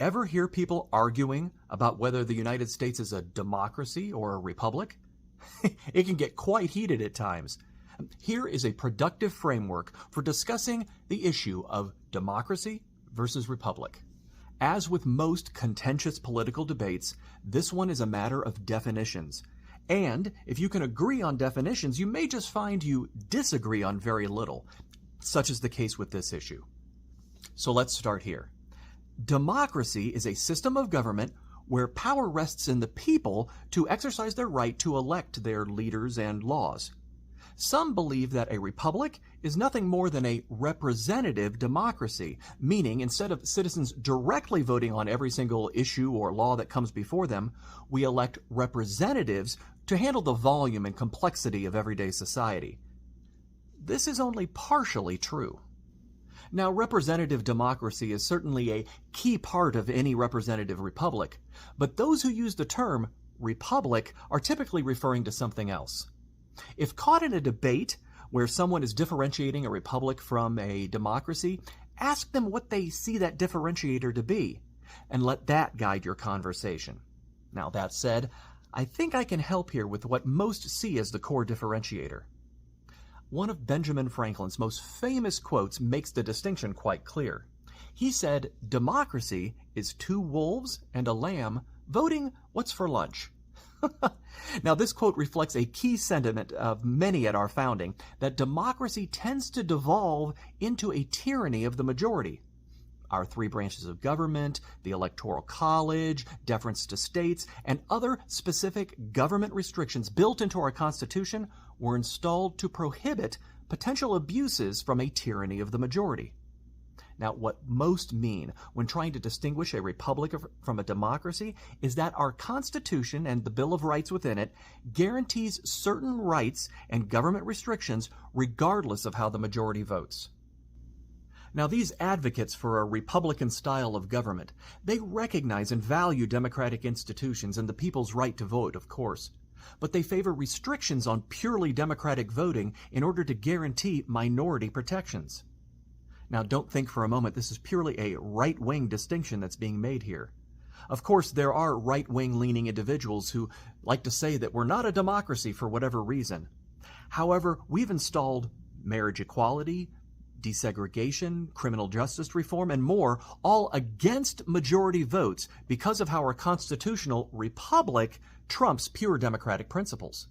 Ever hear people arguing about whether the United States is a democracy or a republic? It can get quite heated at times. Here is a productive framework for discussing the issue of democracy versus republic. As with most contentious political debates, this one is a matter of definitions. And if you can agree on definitions, you may just find you disagree on very little. Such is the case with this issue. So let's start here. Democracy is a system of government where power rests in the people to exercise their right to elect their leaders and laws. Some believe that a republic is nothing more than a representative democracy, meaning instead of citizens directly voting on every single issue or law that comes before them, we elect representatives to handle the volume and complexity of everyday society. This is only partially true. Now, representative democracy is certainly a key part of any representative republic, but those who use the term republic are typically referring to something else. If caught in a debate where someone is differentiating a republic from a democracy, ask them what they see that differentiator to be, and let that guide your conversation. Now, that said, I think I can help here with what most see as the core differentiator. One of Benjamin Franklin's most famous quotes makes the distinction quite clear. He said, "Democracy is two wolves and a lamb voting what's for lunch." Now, this quote reflects a key sentiment of many at our founding, that democracy tends to devolve into a tyranny of the majority. Our three branches of government, the Electoral College, deference to states, and other specific government restrictions built into our Constitution were installed to prohibit potential abuses from a tyranny of the majority. Now, what most mean when trying to distinguish a republic from a democracy is that our Constitution and the Bill of Rights within it guarantees certain rights and government restrictions regardless of how the majority votes. Now, these advocates for a Republican style of government, they recognize and value democratic institutions and the people's right to vote, of course. But they favor restrictions on purely democratic voting in order to guarantee minority protections. Now, don't think for a moment this is purely a right-wing distinction that's being made here. Of course, there are right-wing leaning individuals who like to say that we're not a democracy for whatever reason. However, we've installed marriage equality, desegregation, criminal justice reform, and more, all against majority votes because of how our constitutional republic trumps pure democratic principles.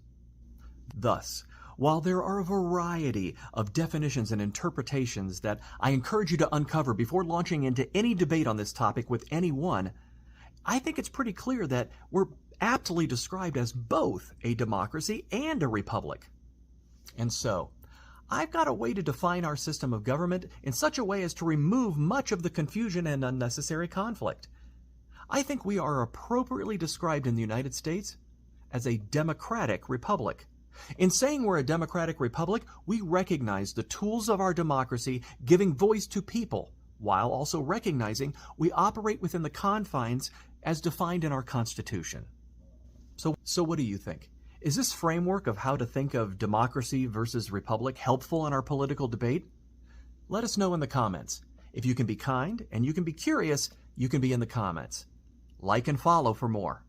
Thus, while there are a variety of definitions and interpretations that I encourage you to uncover before launching into any debate on this topic with anyone, I think it's pretty clear that we're aptly described as both a democracy and a republic. And so, I've got a way to define our system of government in such a way as to remove much of the confusion and unnecessary conflict. I think we are appropriately described in the United States as a democratic republic. In saying we're a democratic republic, we recognize the tools of our democracy giving voice to people, while also recognizing we operate within the confines as defined in our Constitution. So what do you think? Is this framework of how to think of democracy versus republic helpful in our political debate? Let us know in the comments. If you can be kind and you can be curious, you can be in the comments. Like and follow for more.